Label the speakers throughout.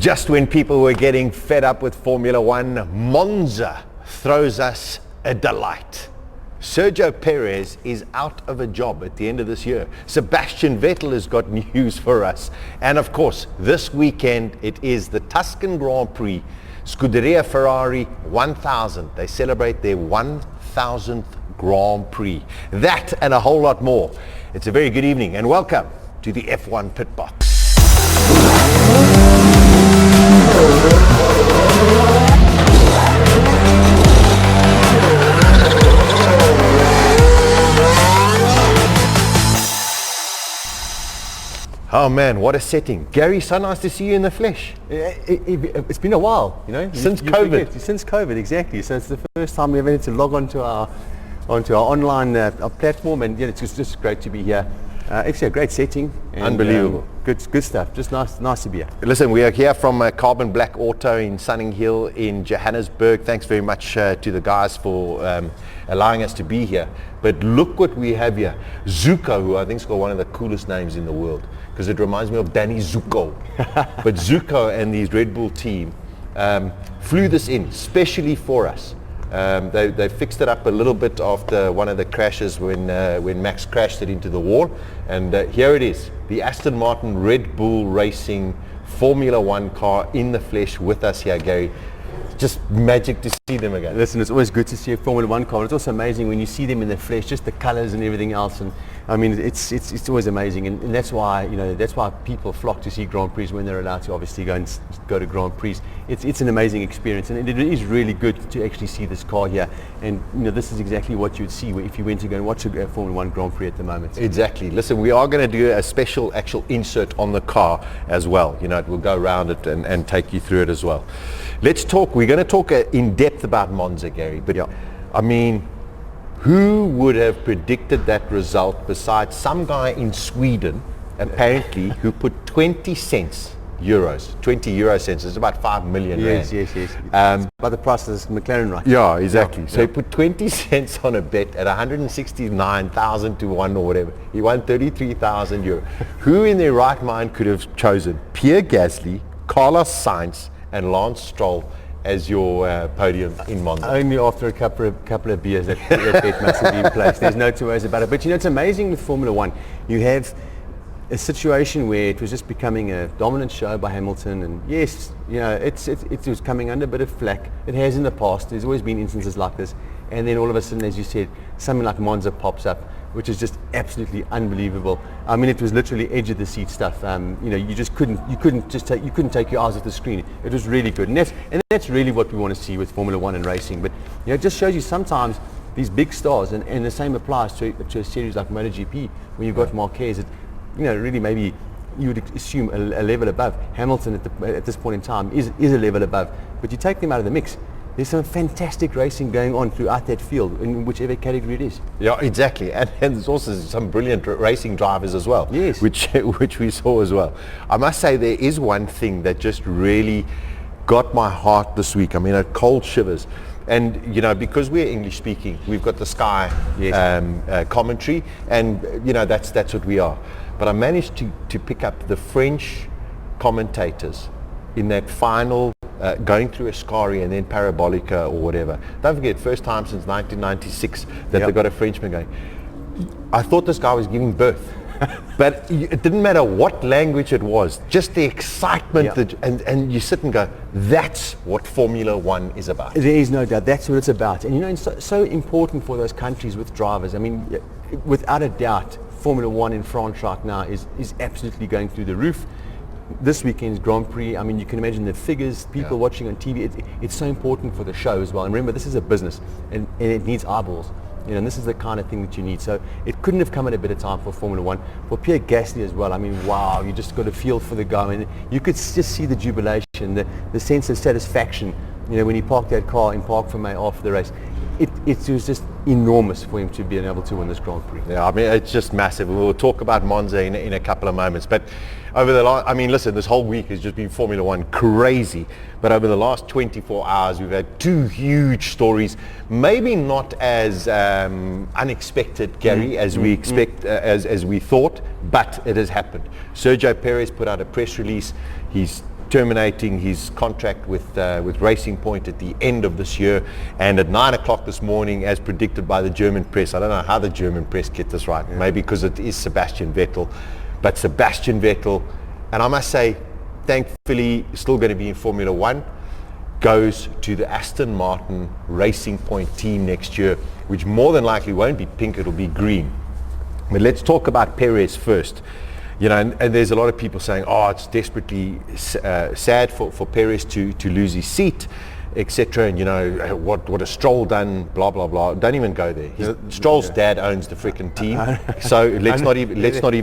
Speaker 1: Just when people were getting fed up with Formula One, Monza throws us a delight. Sergio Perez is out of a job at the end of this year. Sebastian Vettel has got news for us. And of course, this weekend it is the Tuscan Grand Prix. Scuderia Ferrari 1000. They celebrate their 1000th Grand Prix. That and a whole lot more. It's a very good evening and welcome to the F1 PitBox. Oh man, what a setting. Gary, so nice to see you in the flesh.
Speaker 2: It's been a while, you know.
Speaker 1: Since COVID.
Speaker 2: Since COVID, exactly. So it's the first time we've had to log onto our online platform, and yeah, it's just great to be here. Actually a great setting. And,
Speaker 1: unbelievable.
Speaker 2: Good stuff. Just nice to be here.
Speaker 1: Listen, we are here from Carbon Black Auto in Sunning Hill in Johannesburg. Thanks very much to the guys for allowing us to be here. But look what we have here. Zuko, who I think has got one of the coolest names in the world, because it reminds me of Danny Zuko. But Zuko and his Red Bull team flew this in specially for us. They fixed it up a little bit after one of the crashes when Max crashed it into the wall, and here it is, the Aston Martin Red Bull Racing Formula One car in the flesh with us here, Gary. Just magic to see them again.
Speaker 2: Listen, it's always good to see a Formula One car. It's also amazing when you see them in the flesh, just the colours and everything else. And I mean, it's always amazing, and that's why people flock to see Grand Prix when they're allowed to obviously go to Grand Prix. It's an amazing experience, and it is really good to actually see this car here. And this is exactly what you'd see if you went to go and watch a Formula One Grand Prix at the moment.
Speaker 1: Exactly. Listen, we are going to do a special actual insert on the car as well. We'll go around it and take you through it as well. Let's talk. We're going to talk in depth about Monza, Gary. But yeah, I mean, who would have predicted that result besides some guy in Sweden, apparently, who put 20 euro cents, it's about 5 million rand.
Speaker 2: Yes. By the price of this McLaren, right?
Speaker 1: Yeah, exactly. So he put 20 cents on a bet at 169,000 to 1 or whatever. He won 33,000 euro. Who in their right mind could have chosen Pierre Gasly, Carlos Sainz, and Lance Stroll as your podium in Monza?
Speaker 2: Only after a couple of beers that bet must have been placed. There's no two ways about it. But it's amazing with Formula One. You have a situation where it was just becoming a dominant show by Hamilton, and yes, it was coming under a bit of flack. It has in the past. There's always been instances like this, and then all of a sudden, as you said, something like Monza pops up, which is just absolutely unbelievable. I mean, it was literally edge of the seat stuff. You just couldn't take your eyes off the screen. It was really good, and that's really what we want to see with Formula One and racing. But it just shows you sometimes these big stars, and the same applies to a series like MotoGP, when you've got Marquez. Really maybe you would assume a level above. Hamilton at this point in time is a level above, but you take them out of the mix. There's some fantastic racing going on throughout that field, in whichever category it is.
Speaker 1: Yeah, exactly. And there's also some brilliant racing drivers as well,
Speaker 2: yes,
Speaker 1: which we saw as well. I must say there is one thing that just really got my heart this week. I mean, a cold shivers. And because we're English speaking, we've got the Sky commentary, and that's what we are. But I managed to pick up the French commentators in that final, going through ASCARI and then Parabolica or whatever. Don't forget, first time since 1996 that they got a Frenchman going. I thought this guy was giving birth. But it didn't matter what language it was, just the excitement, and you sit and go, that's what Formula One is about.
Speaker 2: There is no doubt, that's what it's about. And it's so important for those countries with drivers. I mean, without a doubt, Formula One in France right now is absolutely going through the roof. This weekend's Grand Prix, I mean, you can imagine the figures, people watching on TV. It's so important for the show as well. And remember, this is a business, and it needs eyeballs. And this is the kind of thing that you need. So it couldn't have come at a better time for Formula One. For Pierre Gasly as well, I mean, wow, you just got a feel for the guy. I mean, you could just see the jubilation, the sense of satisfaction, when he parked that car in Park Fermé after the race. It was just enormous for him to be able to win this Grand Prix.
Speaker 1: Yeah, I mean, it's just massive. We'll talk about Monza in a couple of moments. But over the last, listen, this whole week has just been Formula One crazy. But over the last 24 hours, we've had two huge stories. Maybe not as unexpected, Gary, as we as we thought, but it has happened. Sergio Perez put out a press release. He's terminating his contract with Racing Point at the end of this year. And at 9 o'clock this morning, as predicted by the German press, I don't know how the German press get this right, maybe because it is Sebastian Vettel, but Sebastian Vettel, and I must say, thankfully, still going to be in Formula One, goes to the Aston Martin Racing Point team next year, which more than likely won't be pink, it'll be green. But let's talk about Perez first. You know, and there's a lot of people saying, oh, it's desperately sad for Perez to lose his seat, etc. And you know, what a Stroll done, blah blah blah. Don't even go there. Stroll's dad owns the freaking team, so let's not even.
Speaker 2: It's not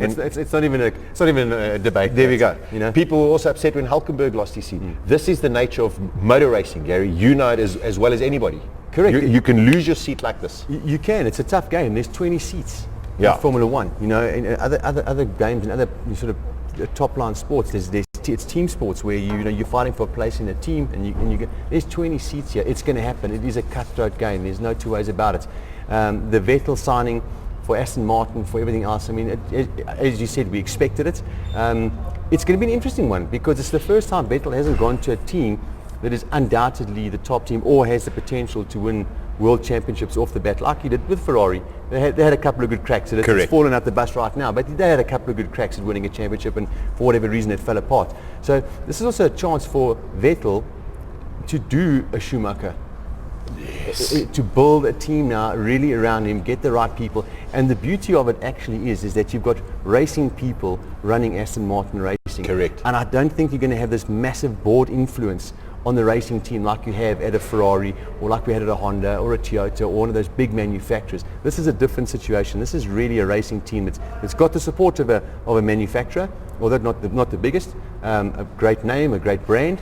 Speaker 2: even a debate.
Speaker 1: There we go.
Speaker 2: You know?
Speaker 1: People were also upset when Hülkenberg lost his seat. This is the nature of motor racing, Gary. You know it as well as anybody.
Speaker 2: Correct.
Speaker 1: You can lose your seat like this.
Speaker 2: You can. It's a tough game. There's 20 seats.
Speaker 1: Yeah.
Speaker 2: In Formula One, you know, in other games and other sort of top line sports, it's team sports where you're fighting for a place in a team, and you get, there's 20 seats here. It's going to happen. It is a cutthroat game. There's no two ways about it. The Vettel signing for Aston Martin, for everything else. I mean, as you said, we expected it. It's going to be an interesting one because it's the first time Vettel hasn't gone to a team that is undoubtedly the top team or has the potential to win world championships off the bat, like he did with Ferrari. They had a couple of good cracks at it.
Speaker 1: Correct.
Speaker 2: It's fallen out the bus right now, but they had a couple of good cracks at winning a championship, and for whatever reason it fell apart. So this is also a chance for Vettel to do a Schumacher.
Speaker 1: Yes.
Speaker 2: To build a team now really around him, get the right people. And the beauty of it actually is that you've got racing people running Aston Martin Racing.
Speaker 1: Correct.
Speaker 2: And I don't think you're going to have this massive board influence on the racing team like you have at a Ferrari or like we had at a Honda or a Toyota or one of those big manufacturers. This is a different situation. This is really a racing team that's got the support of a manufacturer, although not the biggest, a great name, a great brand,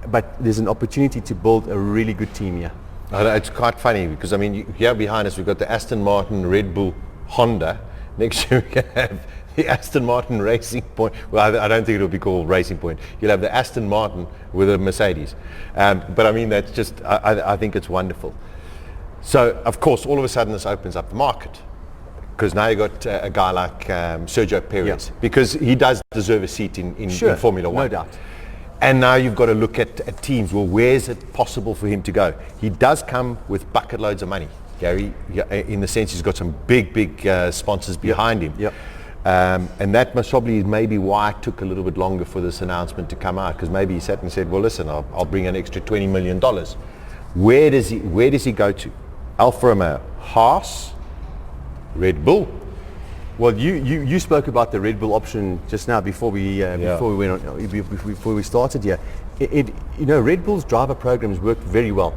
Speaker 2: but there's an opportunity to build a really good team here.
Speaker 1: It's quite funny because, I mean, here behind us we've got the Aston Martin, Red Bull, Honda. Next year we can have the Aston Martin Racing Point. Well, I don't think it'll be called Racing Point. You'll have the Aston Martin with a Mercedes. But I mean, that's just, I think it's wonderful. So, of course, all of a sudden this opens up the market. Because now you've got a guy like Sergio Perez.
Speaker 2: Yeah.
Speaker 1: Because he does deserve a seat in Formula One.
Speaker 2: No doubt.
Speaker 1: And now you've got to look at teams. Well, where's it possible for him to go? He does come with bucket loads of money, Gary, in the sense he's got some big sponsors behind him.
Speaker 2: Yep.
Speaker 1: And that must probably maybe why it took a little bit longer for this announcement to come out, because maybe he sat and said, well, listen, I'll bring an extra $20 million. Where does he go to? Alfa Romeo, Haas, Red Bull.
Speaker 2: Well, you spoke about the Red Bull option just now before we started here. Red Bull's driver programs worked very well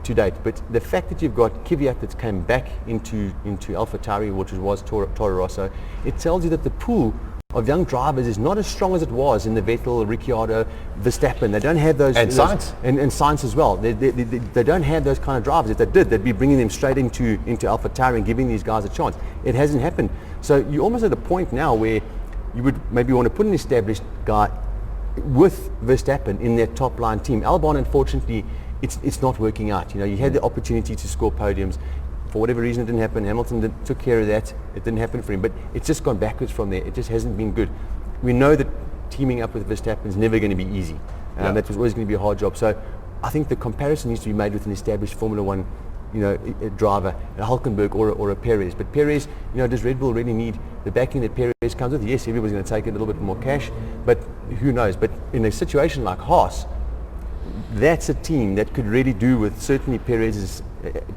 Speaker 2: to date, but the fact that you've got Kvyat that's came back into AlphaTauri, which was Toro Rosso, it tells you that the pool of young drivers is not as strong as it was in the Vettel, Ricciardo, Verstappen. They don't have those,
Speaker 1: and Sainz,
Speaker 2: and Sainz as well. They don't have those kind of drivers. If they did, they'd be bringing them straight into AlphaTauri and giving these guys a chance. It hasn't happened. So you're almost at a point now where you would maybe want to put an established guy with Verstappen in their top line team. Albon, unfortunately, it's not working out. You had the opportunity to score podiums. For whatever reason, it didn't happen. Hamilton took care of that. It didn't happen for him, but it's just gone backwards from there. It just hasn't been good. We know that teaming up with Verstappen is never going to be easy. That was always going to be a hard job. So I think the comparison needs to be made with an established Formula One, a driver, a Hülkenberg or a Perez. But Perez, does Red Bull really need the backing that Perez comes with? Yes, everybody's going to take a little bit more cash, but who knows? But in a situation like Haas, that's a team that could really do with certainly Perez's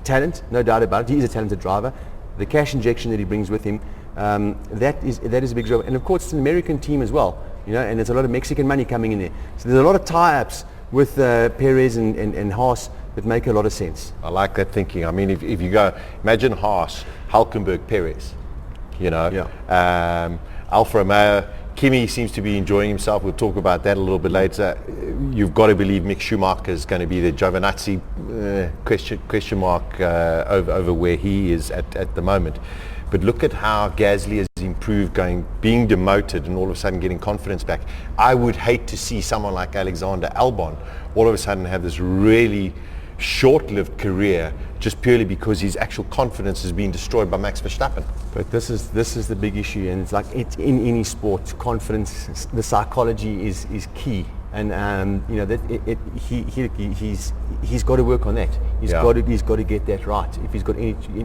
Speaker 2: talent, no doubt about it. He is a talented driver. The cash injection that he brings with him, that is a big job. And of course, it's an American team as well, and there's a lot of Mexican money coming in there. So there's a lot of tie-ups with Perez and Haas that make a lot of sense.
Speaker 1: I like that thinking. I mean, if you go, imagine Haas, Hülkenberg, Perez, Alfa Romeo. Kimi seems to be enjoying himself. We'll talk about that a little bit later. You've got to believe Mick Schumacher is going to be the Giovinazzi question mark over where he is at the moment. But look at how Gasly has improved, being demoted and all of a sudden getting confidence back. I would hate to see someone like Alexander Albon all of a sudden have this really short-lived career just purely because his actual confidence has been destroyed by Max Verstappen.
Speaker 2: But this is the big issue, and it's like it's in any sport. Confidence, the psychology is key. And you know that he's got to work on that. He's got to get that right. If he's got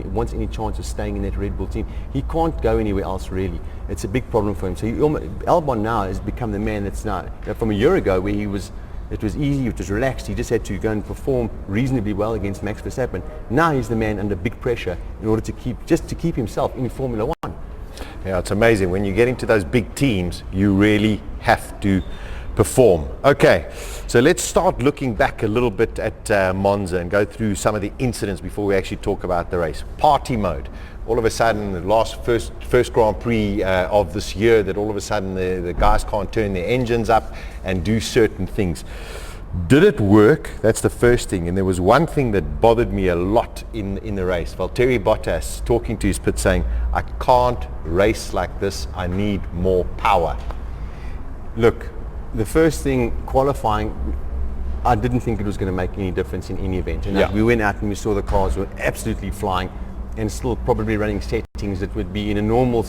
Speaker 2: wants any chance of staying in that Red Bull team, he can't go anywhere else really. It's a big problem for him. So Albon now has become the man that's now, from a year ago where it was easy, it was relaxed, he just had to go and perform reasonably well against Max Verstappen. Now he's the man under big pressure in order to keep himself in Formula One.
Speaker 1: Yeah, it's amazing. When you get into those big teams, you really have to perform. Okay, so let's start looking back a little bit at Monza and go through some of the incidents before we actually talk about the race. Party mode. All of a sudden, the first Grand Prix of this year, that all of a sudden the guys can't turn their engines up and do certain things. Did it work? That's the first thing. And there was one thing that bothered me a lot in the race. Valtteri Bottas talking to his pit saying, I can't race like this, I need more power.
Speaker 2: Look, the first thing, qualifying, I didn't think it was going to make any difference in any event. And we went out and we saw the cars were absolutely flying and still probably running settings that would be in a normal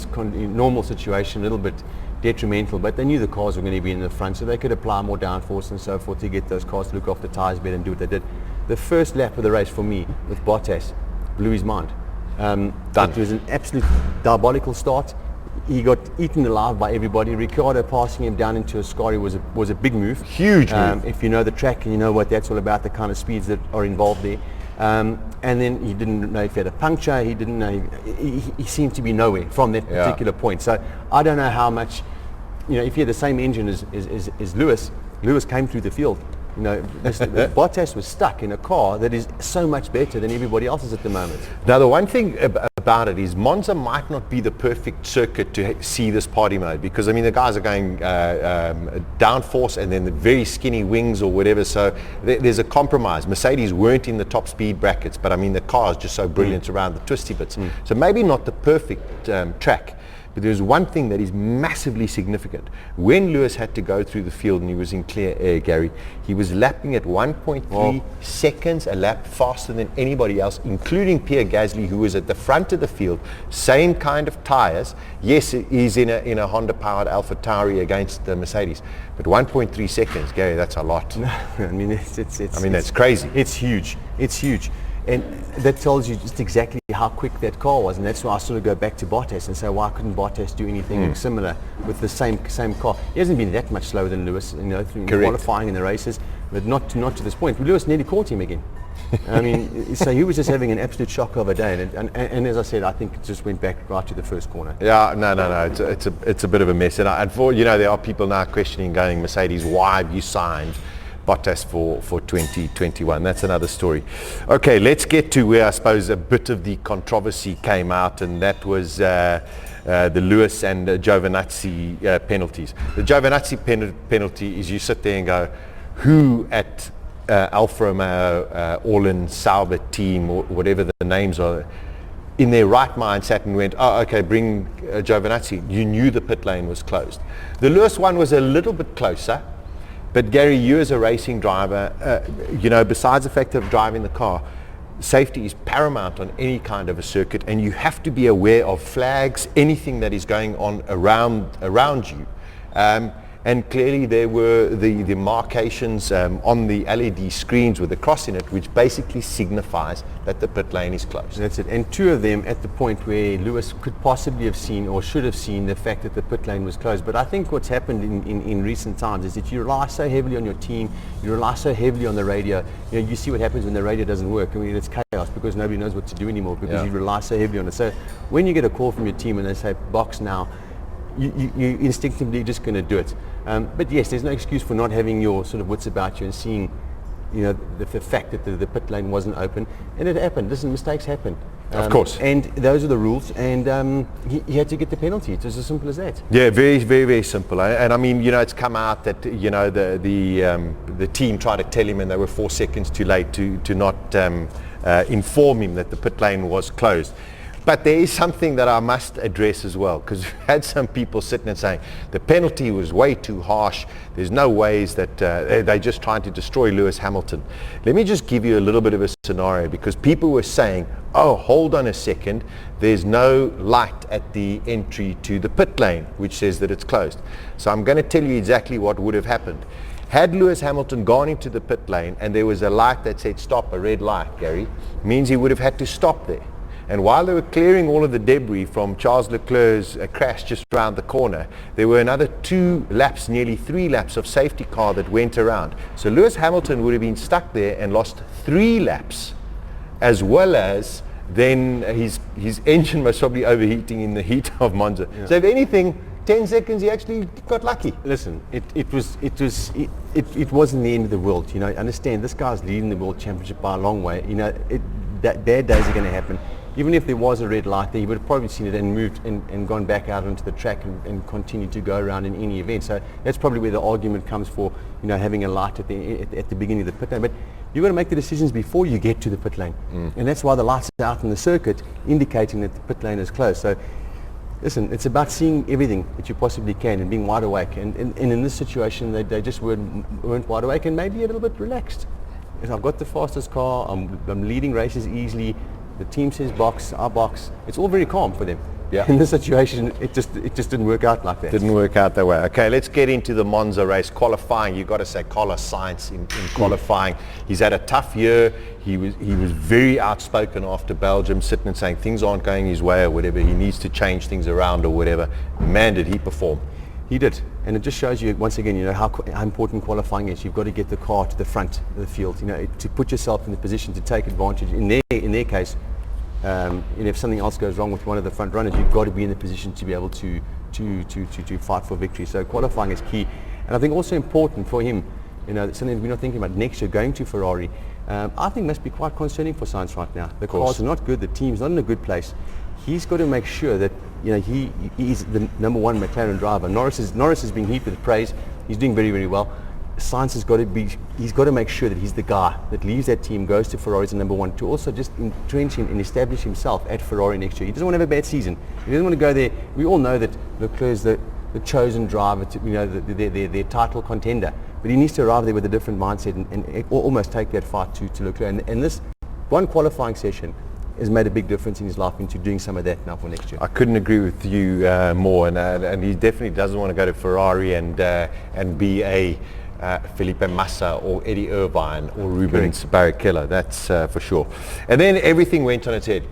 Speaker 2: situation a little bit detrimental, but they knew the cars were going to be in the front, so they could apply more downforce and so forth to get those cars to look after tyres better and do what they did. The first lap of the race for me with Bottas blew his mind. It was an absolute diabolical start. He got eaten alive by everybody. Ricciardo passing him down into ASCARI was a big move.
Speaker 1: Huge move.
Speaker 2: If you know the track and you know what that's all about, the kind of speeds that are involved there. And then he didn't know if he had a puncture. He didn't know. He seemed to be nowhere from that particular point. So I don't know how much. If he had the same engine as Lewis came through the field. Bottas was stuck in a car that is so much better than everybody else's at the moment.
Speaker 1: Now, the one thing about it is Monza might not be the perfect circuit to see this party mode, because I mean the guys are going downforce and then the very skinny wings or whatever, so there's a compromise. Mercedes weren't in the top speed brackets, but I mean the car is just so brilliant around the twisty bits. So maybe not the perfect track. But there's one thing that is massively significant. When Lewis had to go through the field and he was in clear air, Gary, he was lapping at 1.3 seconds a lap faster than anybody else, including Pierre Gasly, who was at the front of the field, same kind of tyres. Yes, he's in a Honda-powered AlphaTauri against the Mercedes, but 1.3 seconds, Gary, that's a lot.
Speaker 2: I mean,
Speaker 1: that's crazy.
Speaker 2: It's huge. It's huge. And that tells you just exactly how quick that car was, and that's why I sort of go back to Bottas and say, why couldn't Bottas do anything similar with the same car? He hasn't been that much slower than Lewis, through qualifying in the races, but not to this point. Lewis nearly caught him again. I mean, so he was just having an absolute shock of a day, and as I said, I think it just went back right to the first corner.
Speaker 1: Yeah, no, it's a bit of a mess, and there are people now questioning, going, Mercedes, why have you signed Bottas for 2021. That's another story. Okay, let's get to where I suppose a bit of the controversy came out, and that was the Lewis and Giovinazzi penalties. The Giovinazzi penalty is you sit there and go, who at Alfa Romeo, Orlen, Sauber team, or whatever the names are, in their right mind sat and went, oh, okay, bring Giovinazzi. You knew the pit lane was closed. The Lewis one was a little bit closer. But Gary, you as a racing driver, besides the fact of driving the car, safety is paramount on any kind of a circuit, and you have to be aware of flags, anything that is going on around you. And clearly there were the markations on the LED screens with the cross in it, which basically signifies that the pit lane is closed.
Speaker 2: That's it. And two of them at the point where Lewis could possibly have seen or should have seen the fact that the pit lane was closed. But I think what's happened in recent times is that you rely so heavily on your team, you rely so heavily on the radio. You see what happens when the radio doesn't work. I mean, it's chaos because nobody knows what to do anymore because you rely so heavily on it. So when you get a call from your team and they say, box now, you instinctively just going to do it. But yes, there's no excuse for not having your sort of wits about you and seeing, the fact that the pit lane wasn't open. And it happened. Listen, mistakes happen.
Speaker 1: Of course.
Speaker 2: And those are the rules. And he had to get the penalty. It's as simple as that.
Speaker 1: Yeah, very, very, very simple. And I mean, it's come out that, the team tried to tell him and they were 4 seconds too late to not inform him that the pit lane was closed. But there is something that I must address as well, because we've had some people sitting and saying the penalty was way too harsh. There's no ways that they're just trying to destroy Lewis Hamilton. Let me just give you a little bit of a scenario, because people were saying, oh, hold on a second, there's no light at the entry to the pit lane, which says that it's closed. So I'm going to tell you exactly what would have happened. Had Lewis Hamilton gone into the pit lane and there was a light that said stop, a red light, Gary, means he would have had to stop there. And while they were clearing all of the debris from Charles Leclerc's crash just around the corner, there were another 2 laps, nearly 3 laps of safety car that went around. So Lewis Hamilton would have been stuck there and lost 3 laps, as well as then his engine was probably overheating in the heat of Monza. Yeah. So if anything, 10 seconds, he actually got lucky.
Speaker 2: Listen, it wasn't the end of the world. You know, understand, this guy's leading the world championship by a long way. You know, bad days are going to happen. Even if there was a red light there, he would have probably seen it and moved and gone back out onto the track and continued to go around in any event. So that's probably where the argument comes for, you know, having a light at the beginning of the pit lane. But you've got to make the decisions before you get to the pit lane. And that's why the lights are out in the circuit, indicating that the pit lane is closed. So listen, it's about seeing everything that you possibly can and being wide awake. And in this situation, they just weren't wide awake and maybe a little bit relaxed. I've got the fastest car, I'm leading races easily. The team says box, our box. It's all very calm for them.
Speaker 1: Yeah.
Speaker 2: In this situation, it just didn't work out like that.
Speaker 1: Didn't work out that way. Okay, let's get into the Monza race. Qualifying, you've got to say Carlos Sainz in qualifying. He's had a tough year. He was very outspoken after Belgium, sitting and saying things aren't going his way or whatever. He needs to change things around or whatever. Man, did he perform.
Speaker 2: He did, and it just shows you once again, you know, how important qualifying is. You've got to get the car to the front of the field, you know, to put yourself in the position to take advantage. In their case, if something else goes wrong with one of the front runners, you've got to be in the position to be able to fight for victory. So qualifying is key, and I think also important for him, you know, something we're not thinking about next year going to Ferrari. I think must be quite concerning for Sainz right now. The cars are not good, the team's not in a good place. He's got to make sure that, you know, he's the number 1 McLaren driver. Norris is being heaped with praise. He's doing very, very well. Sainz he's got to make sure that he's the guy that leaves that team, goes to Ferrari as the number 1, to also just entrench him and establish himself at Ferrari next year. He doesn't want to have a bad season. He doesn't want to go there. We all know that Leclerc's the chosen driver, to, you know, their title contender. But he needs to arrive there with a different mindset and almost take that fight to Leclerc. And this one qualifying session has made a big difference in his life into doing some of that now for next year.
Speaker 1: I couldn't agree with you more, and he definitely doesn't want to go to Ferrari and be a Felipe Massa or Eddie Irvine or Rubens Barrichello, that's for sure. And then everything went on its head.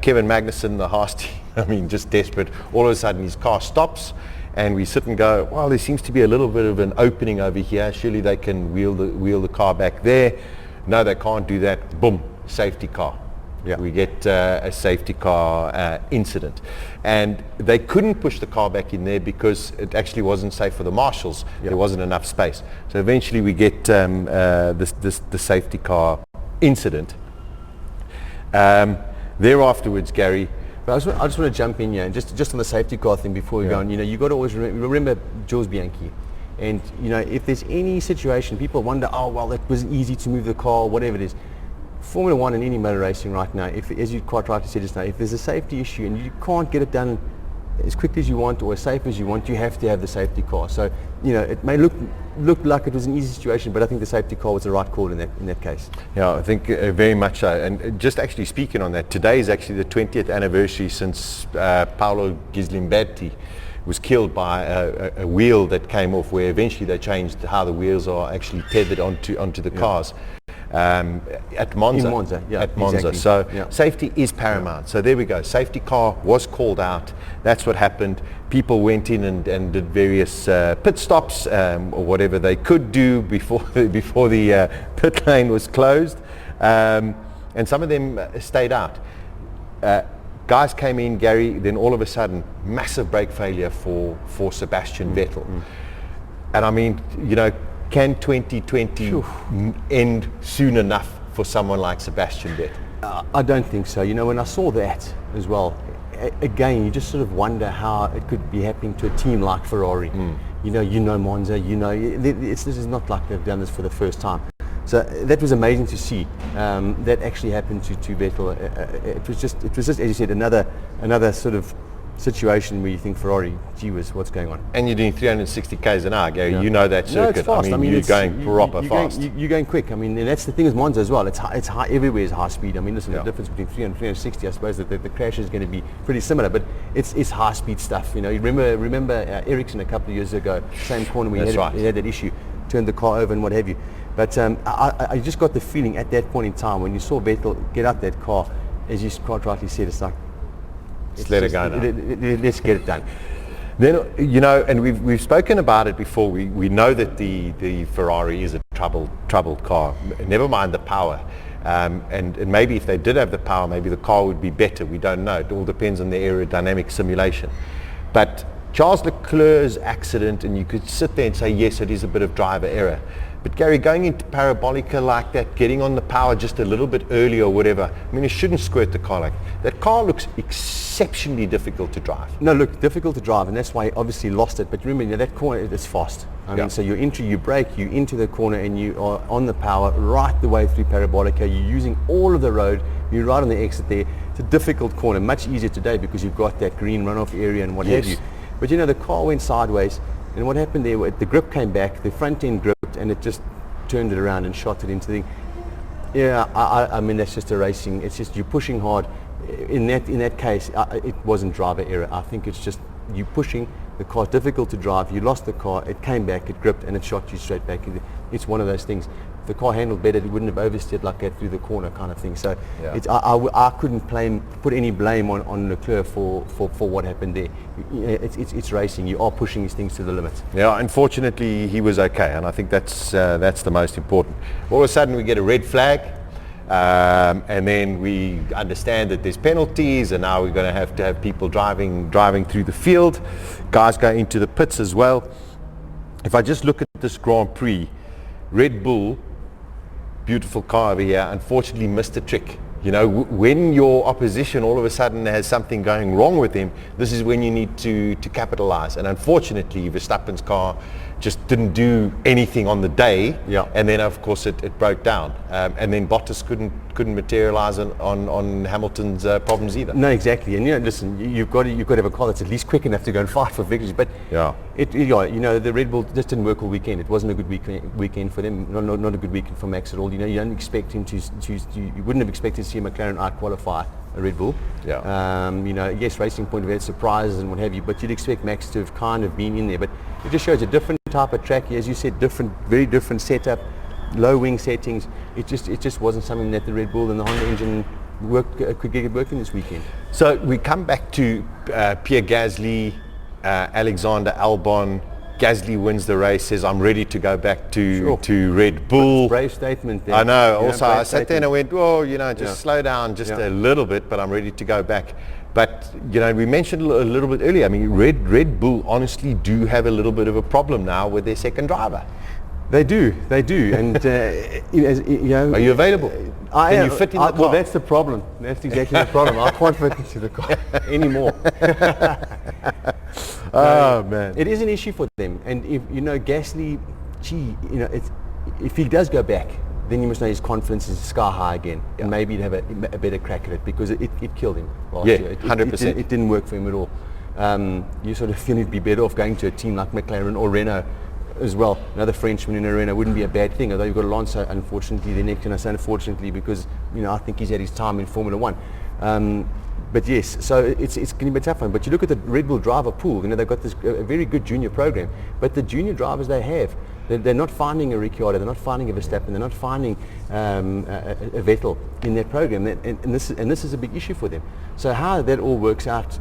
Speaker 1: Kevin Magnussen, the Haas team, I mean, just desperate. All of a sudden his car stops and we sit and go, well, there seems to be a little bit of an opening over here. Surely they can wheel the car back there. No, they can't do that. Boom, safety car. Yeah. We get a safety car incident, and they couldn't push the car back in there because it actually wasn't safe for the marshals. There wasn't enough space. So eventually we get the safety car incident. There afterwards, Gary.
Speaker 2: But I just want to jump in here and just on the safety car thing before we go on. You know, you got to always remember Jules Bianchi. And you know, if there's any situation, people wonder, oh well, it was easy to move the car, whatever it is. Formula One and any motor racing right now, if, as you quite rightly said just now, if there's a safety issue and you can't get it done as quickly as you want or as safe as you want, you have to have the safety car. So, you know, it may look like it was an easy situation, but I think the safety car was the right call in that case.
Speaker 1: Yeah, I think very much so. And just actually speaking on that, today is actually the 20th anniversary since Paolo Ghizlimberti was killed by a wheel that came off, where eventually they changed how the wheels are actually tethered onto the cars. At Monza.
Speaker 2: In Monza, yeah,
Speaker 1: at Monza.
Speaker 2: Exactly.
Speaker 1: So safety is paramount. So there we go. Safety car was called out. That's what happened. People went in and did various pit stops or whatever they could do before the pit lane was closed, and some of them stayed out. Guys came in, Gary. Then all of a sudden, massive brake failure for Sebastian Vettel, and I mean, you know. Can 2020 end soon enough for someone like Sebastian Vettel?
Speaker 2: I don't think so. You know, when I saw that as well, again, you just sort of wonder how it could be happening to a team like Ferrari. You know Monza, this is not like they've done this for the first time. So that was amazing to see. That actually happened to Vettel. It was just, as you said, another sort of situation where you think, Ferrari, gee whiz, what's going on?
Speaker 1: And you're doing 360 k's an hour, Gary. You know that circuit.
Speaker 2: No, it's fast.
Speaker 1: I mean you're going proper fast.
Speaker 2: You're going quick. I mean, and that's the thing with Monza as well. It's high, everywhere is high speed. I mean, listen, the difference between 300 and 360, I suppose that the crash is going to be pretty similar, but it's high speed stuff. You know, you remember Ericsson a couple of years ago, same corner we had that issue. turned the car over and what have you. But I just got the feeling at that point in time when you saw Vettel get out that car, as you quite rightly said, it's like,
Speaker 1: Let's let it go now.
Speaker 2: Let's get it done.
Speaker 1: Then, you know, and we've spoken about it before. We know that the Ferrari is a troubled car. Never mind the power. And maybe if they did have the power, maybe the car would be better. We don't know. It all depends on the aerodynamic simulation. But Charles Leclerc's accident, and you could sit there and say, yes, it is a bit of driver error. But Gary, going into Parabolica like that, getting on the power just a little bit early or whatever, I mean, it shouldn't squirt the car like that. That car looks exceptionally difficult to drive.
Speaker 2: No, look, difficult to drive, and that's why he obviously lost it. But remember, you know, that corner is fast. I mean, so you brake, you into the corner, and you are on the power right the way through Parabolica. You're using all of the road. You're right on the exit there. It's a difficult corner, much easier today because you've got that green runoff area and what have you. But you know, the car went sideways, and what happened there, the grip came back, the front end gripped, and it just turned it around and shot it into the thing. Yeah, I mean, that's just a racing. It's just you're pushing hard. In that case, it wasn't driver error. I think it's just you pushing. The car's difficult to drive. You lost the car. It came back. It gripped and it shot you straight back. It's one of those things. If the car handled better, it wouldn't have oversteered like that through the corner, kind of thing. So I couldn't put any blame on Leclerc for what happened there. It's racing. You are pushing these things to the limit.
Speaker 1: Yeah, unfortunately he was okay, and I think that's the most important. All of a sudden we get a red flag, and then we understand that there's penalties, and now we're going to have people driving through the field. Guys go into the pits as well. If I just look at this Grand Prix, Red Bull, beautiful car over here, unfortunately missed a trick. You know, when your opposition all of a sudden has something going wrong with them, this is when you need to capitalize. And unfortunately, Verstappen's car just didn't do anything on the day. And then, of course, it broke down. And then Bottas couldn't materialize on Hamilton's problems either.
Speaker 2: No, exactly. And you know, listen, you've got to have a car that's at least quick enough to go and fight for victories. But you know, the Red Bull just didn't work all weekend. It wasn't a good weekend for them. Not a good weekend for Max at all. You know, you don't expect him you wouldn't have expected to see McLaren out-qualify a Red Bull. You know, yes, racing point of view, surprises and what have you, but you'd expect Max to have kind of been in there. But it just shows a different type of track, as you said, very different setup, low wing settings. It just wasn't something that the Red Bull and the Honda engine could get working this weekend.
Speaker 1: So we come back to Pierre Gasly, Alexander Albon. Gasly wins the race, says, I'm ready to go back to Red Bull.
Speaker 2: Brave statement there.
Speaker 1: I know. Also, I sat there and I went, oh, you know, just slow down just a little bit, but I'm ready to go back. But, you know, we mentioned a little bit earlier, I mean, Red Bull honestly do have a little bit of a problem now with their second driver.
Speaker 2: They do. And, you know...
Speaker 1: Are you available? Can you fit in the car?
Speaker 2: Well, that's the problem. That's exactly the problem. I can't fit into the car anymore.
Speaker 1: Oh, man.
Speaker 2: It is an issue for them. And, if you know, Gasly, you know, if he does go back, then you must know his confidence is sky high again. And maybe he'd have a better crack at it, because it killed him last year.
Speaker 1: 100%.
Speaker 2: It didn't work for him at all. You sort of feel he'd be better off going to a team like McLaren or Renault as well. Another Frenchman in a Renault wouldn't be a bad thing, although you've got Alonso, unfortunately, the next, and I say unfortunately because, you know, I think he's had his time in Formula One. But yes, so it's going to be a tough one. But you look at the Red Bull driver pool, you know, they've got this a very good junior program, but the junior drivers they have, they're not finding a Ricciardo, they're not finding a Verstappen, they're not finding a Vettel in that program, and this is a big issue for them. So how that all works out,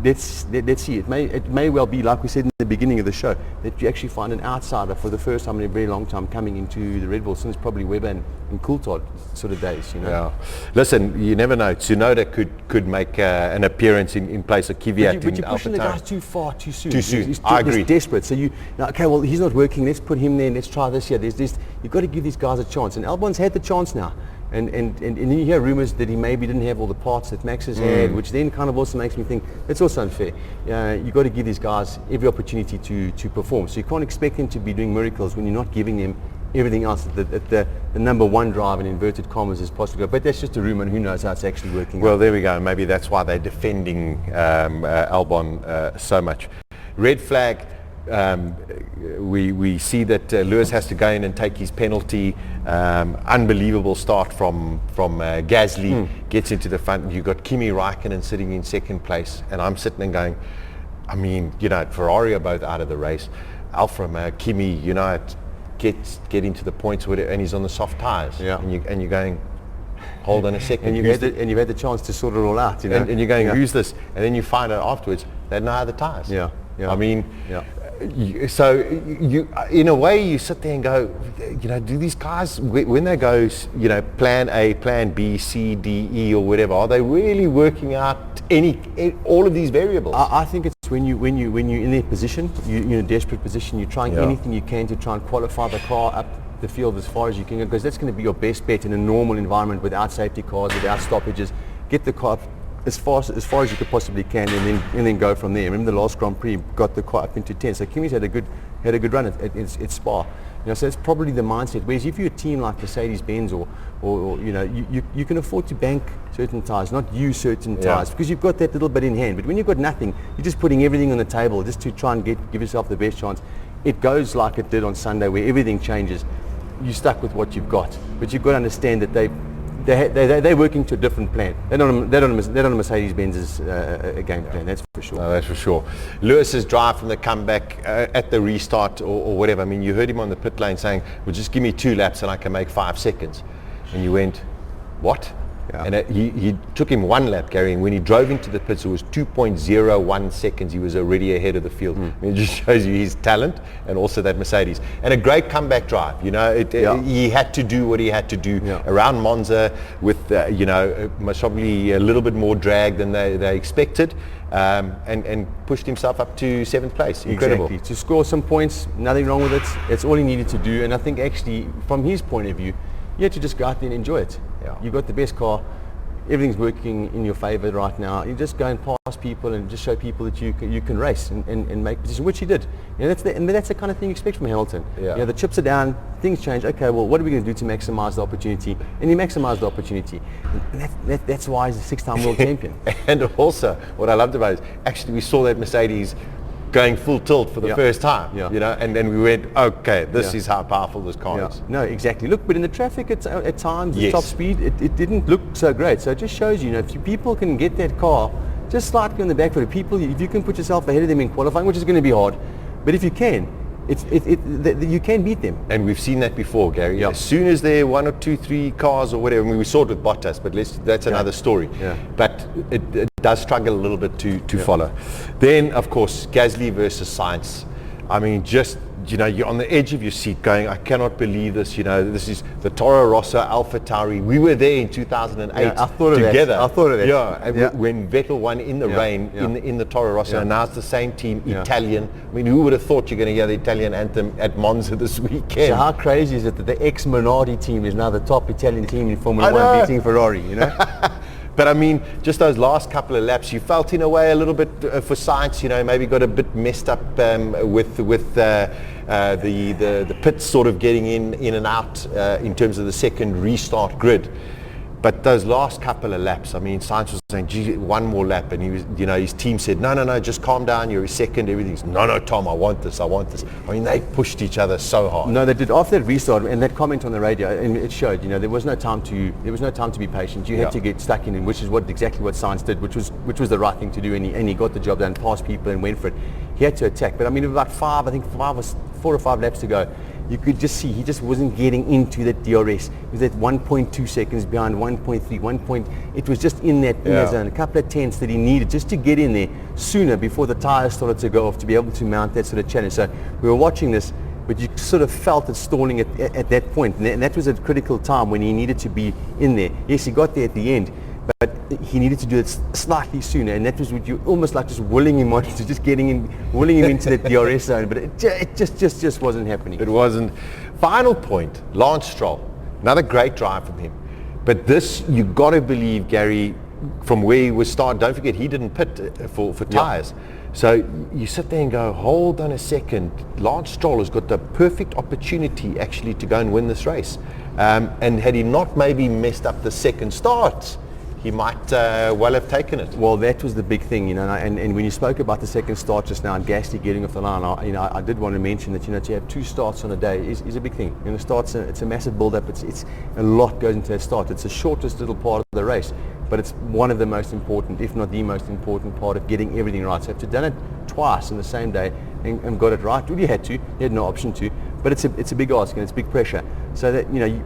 Speaker 2: let's see. It may well be, like we said in the beginning of the show, that you actually find an outsider for the first time in a very long time coming into the Red Bull, since probably Webber and Coulthard sort of days, you know.
Speaker 1: Yeah. Listen, you never know. Tsunoda could make an appearance in place of Kvyat.
Speaker 2: But you're pushing the guys too far, too soon.
Speaker 1: Too soon.
Speaker 2: He's
Speaker 1: I agree.
Speaker 2: Desperate. So okay, well, he's not working. Let's put him there. Let's try this here. You've got to give these guys a chance. And Albon's had the chance now. And you hear rumours that he maybe didn't have all the parts that Max has had, which then kind of also makes me think that's also unfair. You've got to give these guys every opportunity to perform. So you can't expect them to be doing miracles when you're not giving them everything else that the number one drive in inverted commas is possible. But that's just a rumour, and who knows how it's actually working.
Speaker 1: Well, there we go. Maybe that's why they're defending Albon so much. Red flag. We see that Lewis has to go in and take his penalty. Unbelievable start from Gasly. Gets into the front. You've got Kimi Raikkonen sitting in second place, and I'm sitting and going, I mean, you know, Ferrari are both out of the race. Alfa Romeo, Kimi, you know, getting to the points where and he's on the soft tires.
Speaker 2: Yeah.
Speaker 1: And you're going, hold on a second.
Speaker 2: And you've had the chance to sort it all out, you know.
Speaker 1: And you're going, who's this? And then you find out afterwards they know the tires.
Speaker 2: Yeah.
Speaker 1: I mean,
Speaker 2: yeah.
Speaker 1: So you, in a way, you sit there and go, you know, do these guys, when they go, you know, plan A, plan B, C, D, E, or whatever, are they really working out all of these variables?
Speaker 2: I think it's when you're in their position, you're in a desperate position, you're trying anything you can to try and qualify the car up the field as far as you can go, because that's going to be your best bet in a normal environment without safety cars, without stoppages. Get the car as far as you could possibly can, and then go from there. Remember the last Grand Prix got the car up into 10. So Kimi's had a good run at Spa. You know, so it's probably the mindset. Whereas if you're a team like Mercedes-Benz or you know, you can afford to bank certain tires, not use certain tires, because you've got that little bit in hand. But when you've got nothing, you're just putting everything on the table just to try and give yourself the best chance. It goes like it did on Sunday, where everything changes. You're stuck with what you've got, but you've got to understand that they're working to a different plan. They're not on Mercedes-Benz's game plan, that's for sure.
Speaker 1: No, that's for sure. Lewis's drive from the comeback at the restart or whatever, I mean, you heard him on the pit lane saying, well, just give me 2 laps and I can make 5 seconds. And you went, what? Yeah. And he took him 1 lap, Gary, and when he drove into the pits, it was 2.01 seconds. He was already ahead of the field. I mean, it just shows you his talent and also that Mercedes. And a great comeback drive. You know, he had to do what he had to do around Monza with, you know, most probably a little bit more drag than they expected, and pushed himself up to 7th place. Incredible.
Speaker 2: Exactly. To score some points, nothing wrong with it. That's all he needed to do. And I think actually, from his point of view, you have to just go out there and enjoy it. Yeah. You've got the best car. Everything's working in your favor right now. You just go and pass people and just show people that you can race and make position, which he did. You know, that's the kind of thing you expect from Hamilton. Yeah. You know, the chips are down, things change. Okay, well, what are we going to do to maximize the opportunity? And he maximized the opportunity. And that's why he's a 6-time world champion.
Speaker 1: And also, what I loved about it is, actually, we saw that Mercedes going full tilt for the first time, you know, and then we went, okay, this is how powerful this car is.
Speaker 2: No, exactly. Look, but in the traffic at times, the top speed, it didn't look so great. So it just shows you know, if people can get that car just slightly on the back foot, if you can put yourself ahead of them in qualifying, which is going to be hard, but if you can, you can beat them.
Speaker 1: And we've seen that before, Gary. As soon as there are 1 or 2, 3 cars or whatever, I mean, we saw it with Bottas, but that's another story. Yeah. But it does struggle a little bit to follow. Then, of course, Gasly versus Sainz. I mean, just, you know, you're on the edge of your seat going, I cannot believe this, you know, this is the Toro Rosso, Alpha Tauri. We were there in 2008 together.
Speaker 2: I thought of that.
Speaker 1: Yeah, and when Vettel won in the rain in the Toro Rosso, and now it's the same team, Italian. I mean, who would have thought you're going to hear the Italian anthem at Monza this weekend?
Speaker 2: So how crazy is it that the ex-Minardi team is now the top Italian team in Formula 1 beating Ferrari, you know?
Speaker 1: But I mean, just those last couple of laps, you felt in a way a little bit for Sainz, you know, maybe got a bit messed up with the pits sort of getting in and out in terms of the second restart grid. But those last couple of laps, I mean, Sainz was saying, gee, 1 more lap, and he was, you know, his team said, no, just calm down, you're a second, everything's, no, Tom, I want this. I mean, they pushed each other so hard.
Speaker 2: No, they did. After that restart and that comment on the radio, and it showed, you know, there was no time to be patient. You had to get stuck in, which is exactly what Sainz did, which was the right thing to do, and he got the job done, passed people and went for it. He had to attack, but I mean, about 4 or 5 laps to go, you could just see he just wasn't getting into that DRS. It was at 1.2 seconds behind, 1.3, it was just in that zone. A couple of tenths that he needed just to get in there sooner before the tires started to go off to be able to mount that sort of challenge. So we were watching this, but you sort of felt it stalling at that point, and that was a critical time when he needed to be in there. Yes, he got there at the end, but he needed to do it slightly sooner, and that was what you almost like just willing him on to just willing him into the DRS zone, but it just wasn't happening.
Speaker 1: It wasn't. Final point, Lance Stroll, another great drive from him. But this, you got to believe, Gary, from where he was starting, don't forget, he didn't pit for tyres. So you sit there and go, hold on a second, Lance Stroll has got the perfect opportunity actually to go and win this race. And had he not maybe messed up the second starts, he might well have taken it.
Speaker 2: Well, that was the big thing, you know, and when you spoke about the second start just now and Gasly getting off the line, I did want to mention that, you know, to have 2 starts on a day is a big thing. You know, starts, it's a massive build-up, it's a lot goes into that start. It's the shortest little part of the race, but it's one of the most important, if not the most important part of getting everything right. So if you've done it twice in the same day and got it right, well, you had no option to, But it's a big ask and it's big pressure. So that, you know,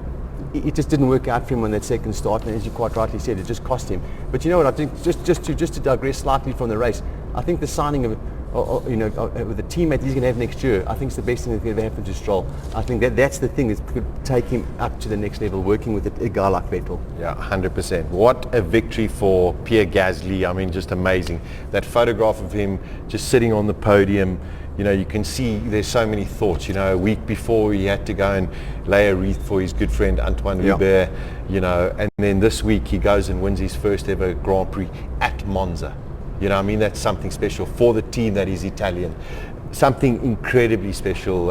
Speaker 2: it just didn't work out for him on that second start, and as you quite rightly said, it just cost him. But you know what, I think just to digress slightly from the race, I think the signing of with the teammate he's going to have next year, I think it's the best thing that could ever happen to Stroll. I think that's the thing that could take him up to the next level, working with a guy like Vettel.
Speaker 1: Yeah, 100%. What a victory for Pierre Gasly. I mean, just amazing. That photograph of him just sitting on the podium, you know, you can see there's so many thoughts. You know, a week before he had to go and lay a wreath for his good friend Antoine Hubert, you know, and then this week he goes and wins his first ever Grand Prix at Monza. You know, I mean, that's something special for the team that is Italian. Something incredibly special.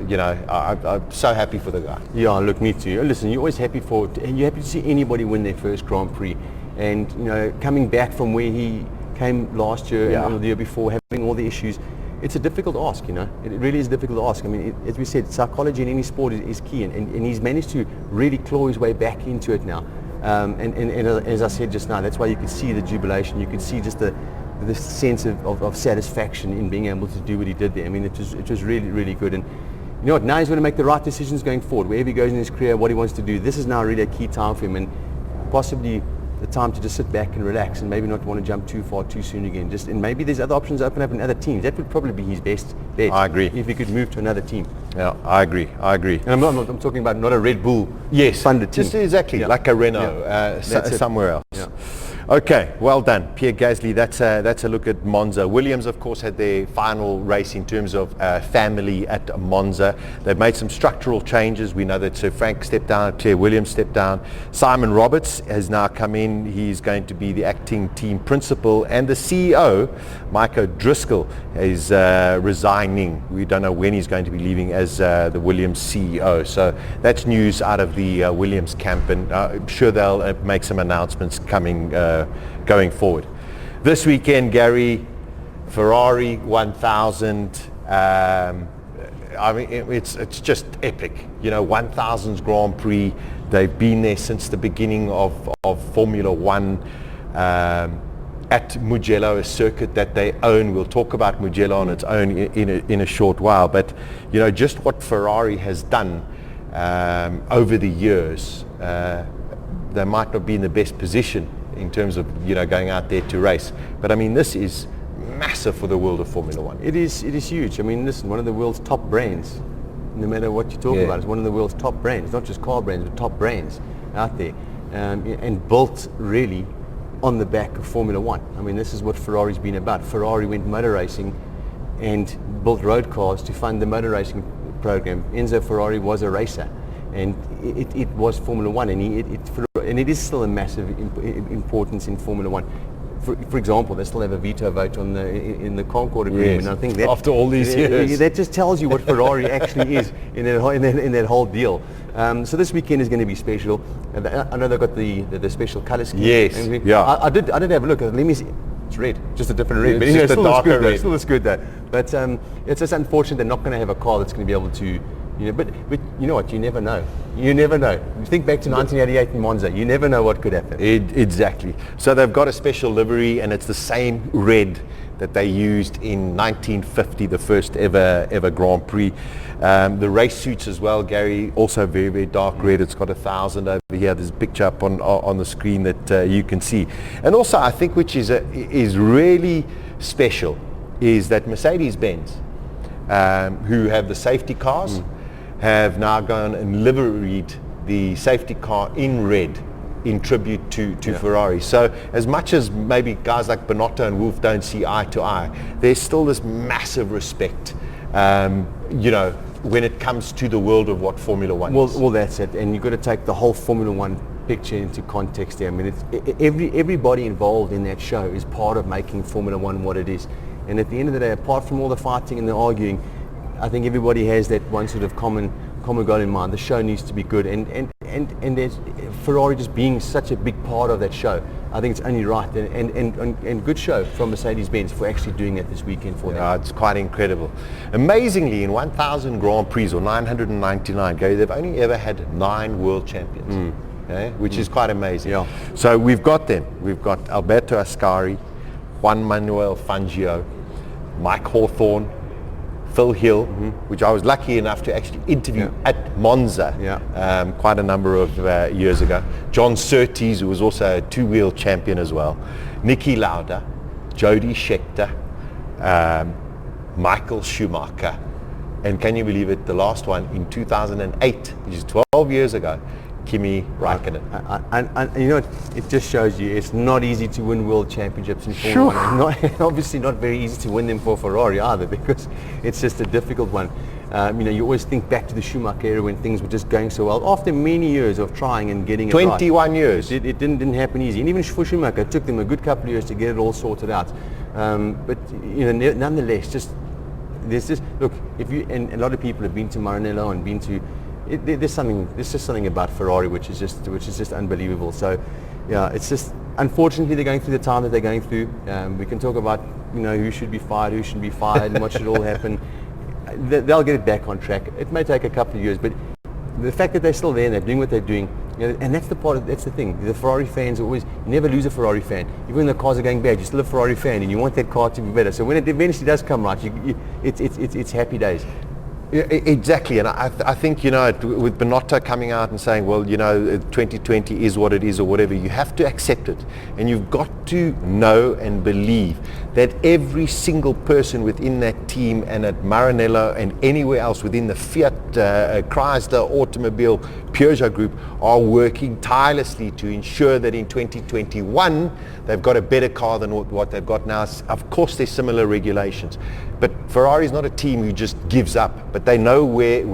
Speaker 1: You know, I'm so happy for the guy.
Speaker 2: Yeah, look, me too. Listen, you're always happy to see anybody win their first Grand Prix, and you know, coming back from where he came last year and the year before, having all the issues, it's a difficult ask. You know, it really is a difficult ask. I mean, as we said, psychology in any sport is key, and he's managed to really claw his way back into it now. And as I said just now, that's why you could see the jubilation. You could see just the sense of satisfaction in being able to do what he did there. I mean, it was really, really good. And you know what? Now he's going to make the right decisions going forward. Wherever he goes in his career, what he wants to do. This is now really a key time for him, and possibly the time to just sit back and relax and maybe not want to jump too far too soon again. And maybe there's other options open up in other teams. That would probably be his best bet.
Speaker 1: I agree.
Speaker 2: If he could move to another team.
Speaker 1: Yeah, I agree. And
Speaker 2: I'm talking about not a Red Bull funded team.
Speaker 1: Just exactly, like a Renault, somewhere else.
Speaker 2: Yeah.
Speaker 1: Okay, well done, Pierre Gasly. That's a look at Monza. Williams, of course, had their final race in terms of family at Monza. They've made some structural changes. We know that Sir Frank stepped down, Claire Williams stepped down. Simon Roberts has now come in. He's going to be the acting team principal, and the CEO, Mike O'Driscoll, is resigning. We don't know when he's going to be leaving as the Williams CEO. So that's news out of the Williams camp, and I'm sure they'll make some announcements going forward. This weekend, Gary, Ferrari 1000. I mean, it's just epic. You know, 1000's Grand Prix. They've been there since the beginning of Formula One. At Mugello, a circuit that they own. We'll talk about Mugello on its own in a short while. But you know, just what Ferrari has done over the years, they might not be in the best position in terms of, you know, going out there to race. But I mean, this is massive for the world of Formula One.
Speaker 2: It is huge. I mean, listen, one of the world's top brands, no matter what you talk about, it's one of the world's top brands, not just car brands, but top brands out there, and built really on the back of Formula One. I mean, this is what Ferrari's been about. Ferrari went motor racing and built road cars to fund the motor racing program. Enzo Ferrari was a racer, and it was Formula One, and it is still a massive importance in Formula One. For example, they still have a veto vote on in the Concord Agreement.
Speaker 1: Yes.
Speaker 2: And I think that,
Speaker 1: after all these years,
Speaker 2: that just tells you what Ferrari actually is in that whole deal. So this weekend is going to be special. I know they've got the special colour scheme.
Speaker 1: Yes,
Speaker 2: I did have a look. Let me see. It's red, just a different red.
Speaker 1: It's just a darker red.
Speaker 2: Still looks good though. But it's just unfortunate they're not going to have a car that's going to be able to, you know. But you know what? You never know. You never know. You think back to 1988 in Monza. You never know what could happen.
Speaker 1: Exactly. So they've got a special livery, and it's the same red that they used in 1950, the first ever Grand Prix. The race suits as well, Gary, also very, very dark red. It's got 1000 over here. There's a picture up on the screen that you can see. And also, I think which is really special is that Mercedes-Benz, who have the safety cars, have now gone and liveried the safety car in red in tribute to Ferrari. So as much as maybe guys like Binotto and Wolff don't see eye to eye, there's still this massive respect, you know, when it comes to the world of what Formula One is.
Speaker 2: Well, that's it. And you've got to take the whole Formula One picture into context there. I mean, everybody involved in that show is part of making Formula One what it is. And at the end of the day, apart from all the fighting and the arguing, I think everybody has that one sort of common goal in mind. The show needs to be good, and there's Ferrari just being such a big part of that show. I think it's only right and good show from Mercedes-Benz for actually doing that this weekend for them.
Speaker 1: It's quite incredible. Amazingly, in 1000 Grand Prix, or 999, Gary, they've only ever had 9 world champions, okay? Which is quite amazing.
Speaker 2: Yeah.
Speaker 1: So we've got them. We've got Alberto Ascari, Juan Manuel Fangio, Mike Hawthorn, Phil Hill, which I was lucky enough to actually interview at Monza quite a number of years ago. John Surtees, who was also a two-wheel champion as well. Niki Lauda, Jody Scheckter, Michael Schumacher, and can you believe it, the last one in 2008, which is 12 years ago, Kimi Raikkonen.
Speaker 2: And you know, it just shows you it's not easy to win world championships in Formula 1. Obviously not very easy to win them for Ferrari either, because it's just a difficult one. You know, you always think back to the Schumacher era when things were just going so well. After many years of trying and getting it
Speaker 1: 21
Speaker 2: right,
Speaker 1: years.
Speaker 2: It didn't happen easy. And even for Schumacher, it took them a good couple of years to get it all sorted out. But you know, nonetheless, just there's just, look, if you, and a lot of people have been to Maranello and been to, there's just something about Ferrari which is just unbelievable. So yeah, it's just, unfortunately they're going through the time that they're going through. We can talk about, you know, who should be fired, who shouldn't be fired, and what should all happen. They'll get it back on track. It may take a couple of years, but the fact that they're still there and they're doing what they're doing, you know, and that's the thing. The Ferrari fans always, you never lose a Ferrari fan. Even when the cars are going bad, you're still a Ferrari fan and you want that car to be better. So when it eventually does come right, it's happy days.
Speaker 1: Yeah, exactly, and I think, you know, with Binotto coming out and saying, well, you know, 2020 is what it is or whatever, you have to accept it, and you've got to know and believe that every single person within that team and at Maranello and anywhere else within the Fiat, Chrysler, Automobile, Peugeot group are working tirelessly to ensure that in 2021 they've got a better car than what they've got now. Of course there's similar regulations, but Ferrari is not a team who just gives up, but they know where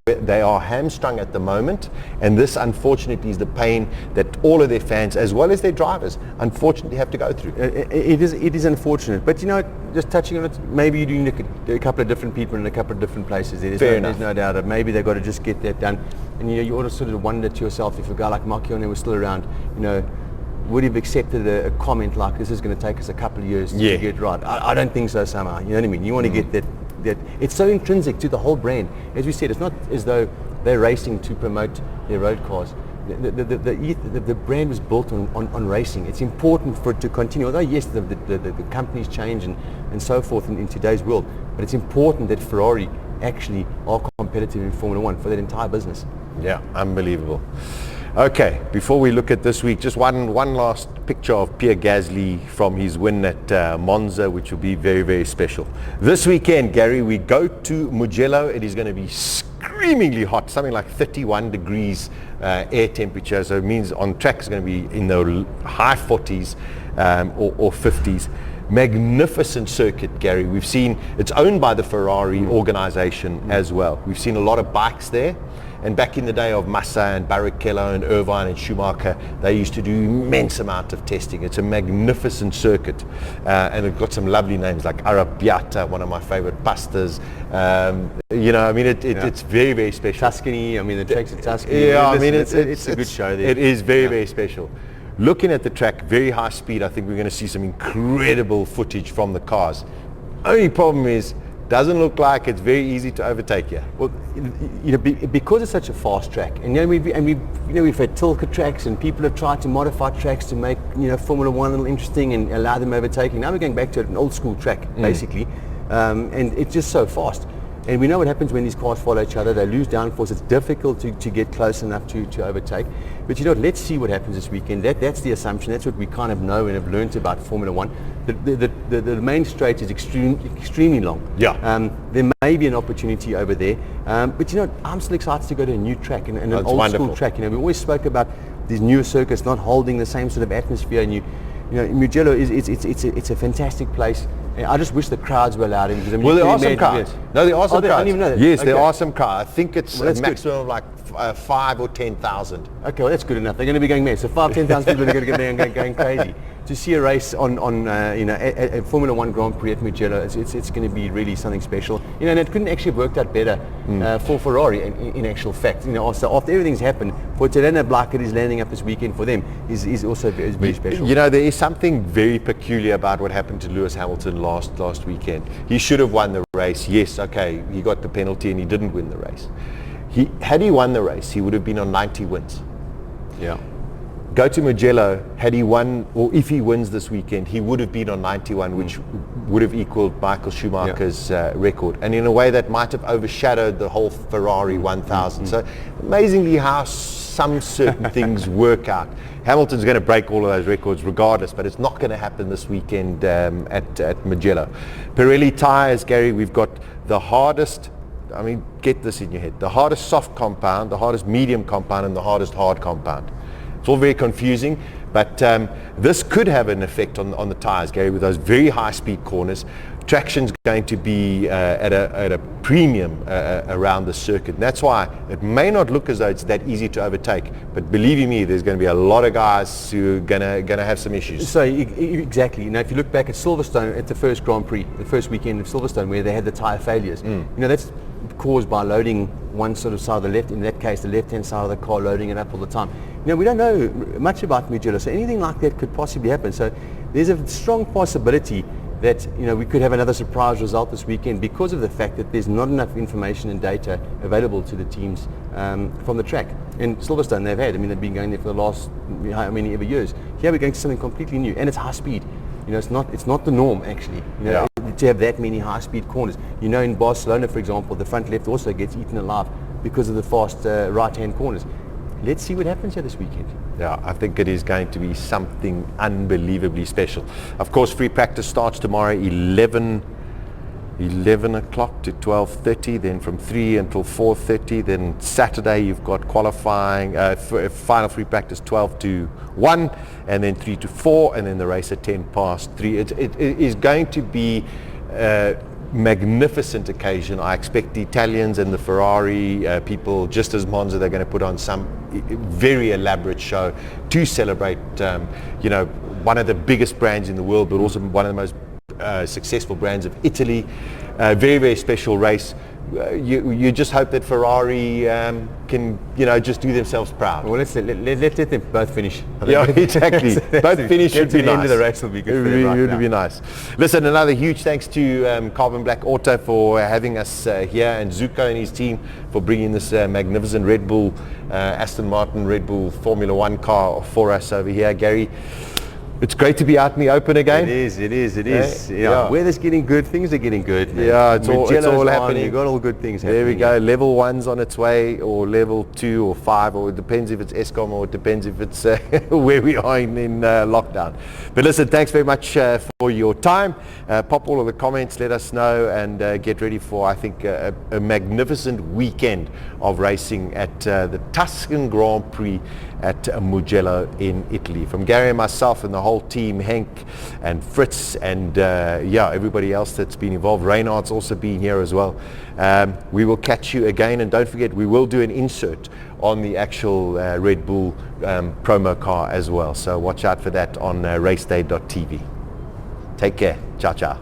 Speaker 1: they are hamstrung at the moment, and this unfortunately is the pain that all of their fans as well as their drivers unfortunately have to go through.
Speaker 2: It is unfortunate, but you know, just touching on it, maybe you do look at a couple of different people in a couple of different places. There's no doubt that maybe they've got to just get that done. And you know, you ought to sort of wonder to yourself, if a guy like Marchione was still around, you know, would he have accepted a comment like, this is going to take us a couple of years to get right? I don't think so somehow. You know what I mean? You want to get that it's so intrinsic to the whole brand. As we said, it's not as though they're racing to promote their road cars. The brand was built on racing. It's important for it to continue. Although yes, the companies change and so forth in today's world, but it's important that Ferrari actually are competitive in Formula 1 for that entire business.
Speaker 1: Yeah, unbelievable. Okay, before we look at this week, just one last picture of Pierre Gasly from his win at Monza, which will be very, very special. This weekend, Gary, we go to Mugello. It is going to be screamingly hot, something like 31 degrees air temperature. So it means on track it's going to be in the high 40s or 50s. Magnificent circuit, Gary. We've seen, it's owned by the Ferrari organization as well. We've seen a lot of bikes there. And back in the day of Massa and Barrichello and Irvine and Schumacher, they used to do immense amount of testing. It's a magnificent circuit. And it's got some lovely names like Arrabbiata, one of my favorite pastas. You know, I mean, it's very, very special.
Speaker 2: Tuscany, I mean, the tracks at Tuscany.
Speaker 1: Yeah, I mean, it's
Speaker 2: a good show there.
Speaker 1: It is very, very special. Looking at the track, very high speed, I think we're going to see some incredible footage from the cars. Only problem is, doesn't look like it's very easy to overtake you.
Speaker 2: Well, you know, because it's such a fast track, and you know, we've had Tilke tracks, and people have tried to modify tracks to make, you know, Formula 1 a little interesting and allow them overtaking. Now we're going back to an old school track, basically, and it's just so fast. And we know what happens when these cars follow each other. They lose downforce. It's difficult to get close enough to overtake. But you know, let's see what happens this weekend. That's the assumption. That's what we kind of know and have learned about Formula 1. The main straight is extremely long.
Speaker 1: Yeah.
Speaker 2: There may be an opportunity over there. But you know, I'm still excited to go to a new track and an old school track. You know, we always spoke about these newer circuits not holding the same sort of atmosphere. And you know, Mugello it's a fantastic place. I just wish the crowds were allowed in.
Speaker 1: Well, there are some crowds. No, there are some crowds.
Speaker 2: I didn't even know that.
Speaker 1: Yes,
Speaker 2: okay.
Speaker 1: there are some crowds. I think it's a maximum of like 5 or 10,000.
Speaker 2: Okay, well that's good enough. They're going to be going mad. So 10,000 people are going to get there and going crazy. To see a race on you know, a Formula 1 Grand Prix at Mugello, it's going to be really something special. You know, and it couldn't actually have worked out better for Ferrari in actual fact. You know, so after everything's happened, for Terena Blackett is landing up this weekend for them is also very special.
Speaker 1: You know, there is something very peculiar about what happened to Lewis Hamilton last weekend. He should have won the race. Yes, okay, he got the penalty and he didn't win the race. Had he won the race, he would have been on 90 wins.
Speaker 2: Yeah.
Speaker 1: go to Mugello, had he won, or if he wins this weekend, he would have been on 91, which would have equaled Michael Schumacher's record. And in a way that might have overshadowed the whole Ferrari 1000. So amazingly how some certain things work out. Hamilton's going to break all of those records regardless, but it's not going to happen this weekend at Mugello. Pirelli tyres, Gary, we've got the hardest, I mean, get this in your head, the hardest soft compound, the hardest medium compound, and the hardest hard compound. It's all very confusing, but this could have an effect on the tyres, Gary, with those very high-speed corners. Traction's going to be at a premium around the circuit. And that's why it may not look as though it's that easy to overtake, but believe you me, there's going to be a lot of guys who are going to have some issues.
Speaker 2: So exactly. You know, if you look back at Silverstone at the first Grand Prix, the first weekend of Silverstone, where they had the tyre failures, you know, that's caused by loading one sort of side of the left, in that case the left-hand side of the car, loading it up all the time. You know, we don't know much about Mugello, so anything like that could possibly happen. So there's a strong possibility that, you know, we could have another surprise result this weekend because of the fact that there's not enough information and data available to the teams from the track. And Silverstone they've had, I mean, they've been going there for the last how many ever years. Here we're going to something completely new, and it's high speed. You know, it's not the norm actually. You know, to have that many high speed corners. You know, in Barcelona, for example, the front left also gets eaten alive because of the fast right hand corners. Let's see what happens here this weekend.
Speaker 1: Yeah, I think it is going to be something unbelievably special. Of course, free practice starts tomorrow 11 o'clock to 12:30, then from 3 until 4:30. Then Saturday you've got qualifying, final free practice 12 to 1, and then 3 to 4, and then the race at 10 past 3. It is going to be magnificent occasion. I expect the Italians and the Ferrari people, just as Monza, they're going to put on some very elaborate show to celebrate, you know, one of the biggest brands in the world, but also one of the most successful brands of Italy. Very, very special race. You just hope that Ferrari can, you know, just do themselves proud.
Speaker 2: Well, let's let them both finish.
Speaker 1: Yeah, exactly. Both finish would be nice.
Speaker 2: The end of the race will be good for them right
Speaker 1: It
Speaker 2: now.
Speaker 1: would be nice. Listen, another huge thanks to Carbon Black Auto for having us here, and Zuko and his team for bringing this magnificent Red Bull, Aston Martin Red Bull Formula One car for us over here. Gary, it's great to be out in the open again.
Speaker 2: It is. Yeah. Weather's getting good, things are getting good. Man.
Speaker 1: Yeah, it's all happening.
Speaker 2: You've got all good things happening.
Speaker 1: There we go. Level 1's on its way, or level 2 or 5, or it depends if it's ESCOM or it depends if it's where we are in lockdown. But listen, thanks very much for your time. Pop all of the comments, let us know, and get ready for, I think, a magnificent weekend of racing at the Tuscan Grand Prix at Mugello in Italy. From Gary and myself and the whole team, Henk and Fritz and everybody else that's been involved. Reynard's also been here as well. We will catch you again, and don't forget we will do an insert on the actual Red Bull promo car as well. So watch out for that on raceday.tv. Take care. Ciao, ciao.